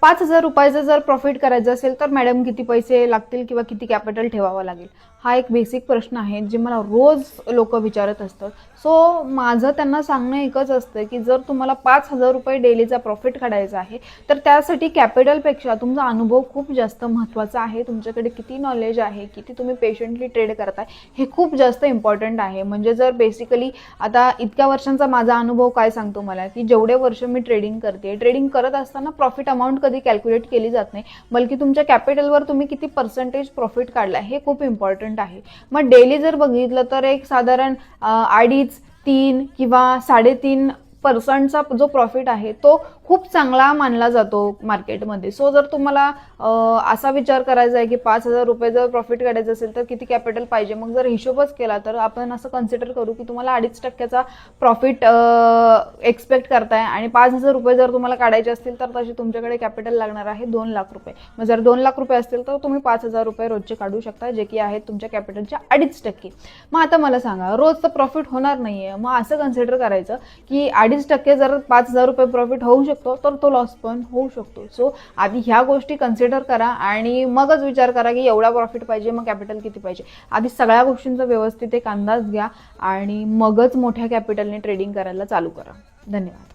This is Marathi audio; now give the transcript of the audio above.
5,000 रुपयाचं जर प्रॉफिट करायचं असेल तर मॅडम किती पैसे लागतील किंवा किती कॅपिटल ठेवावं लागेल, हा एक बेसिक प्रश्न आहे जे मला रोज लोक विचारत असतात. सो माझं त्यांना सांगणं एकच असतं की जर तुम्हाला 5,000 रुपये डेलीचा प्रॉफिट काढायचा आहे तर त्यासाठी कॅपिटलपेक्षा तुमचा अनुभव खूप जास्त महत्त्वाचा आहे. तुमच्याकडे किती नॉलेज आहे, किती तुम्ही पेशंटली ट्रेड करताय, हे खूप जास्त इम्पॉर्टंट आहे. म्हणजे जर बेसिकली आता इतक्या वर्षांचा माझा अनुभव काय सांगतो मला की जेवढे वर्ष मी ट्रेडिंग करत असताना प्रॉफिट अमाऊंट कधी कॅल्क्युलेट केली जात नाही, बल्कि तुमच्या कॅपिटलवर तुम्ही किती पर्सेंटेज प्रॉफिट काढलाय हे खूप इम्पॉर्टंट आहे. मग डेली जर बघितलं तर एक साधारण 2.5, 3 किंवा 3.5% जो प्रॉफिट आहे तो खूप चांगला मानला जातो मार्केटमध्ये. सो जर तुम्हाला असा विचार करायचा आहे की 5,000 रुपये जर प्रॉफिट काढायचं असेल तर किती कॅपिटल पाहिजे, मग जर हिशोबच केला तर आपण असं कन्सिडर करू की तुम्हाला 2.5% प्रॉफिट एक्सपेक्ट करताय आणि 5,000 रुपये जर तुम्हाला काढायचे असतील तर तशी तुमच्याकडे कॅपिटल लागणार आहे 2 लाख रुपये. मग जर 2 लाख रुपये असतील तर तुम्ही 5,000 रुपये रोजचे काढू शकता, जे की आहेत तुमच्या कॅपिटलच्या 2.5%. मग आता मला सांगा, रोज तर प्रॉफिट होणार नाहीये, मग असं कन्सिडर करायचं की 2.5% जर 5,000 रुपये प्रॉफिट होऊ शकतो तर तो लॉस पण होऊ शकतो. सो आधी ह्या गोष्टी कन्सिडर करा आणि मगच विचार करा की एवढा प्रॉफिट पाहिजे, मग कॅपिटल किती पाहिजे. आधी सगळ्या गोष्टींचा व्यवस्थित एक अंदाज घ्या आणि मगच मोठ्या कॅपिटलने ट्रेडिंग करायला चालू करा. धन्यवाद.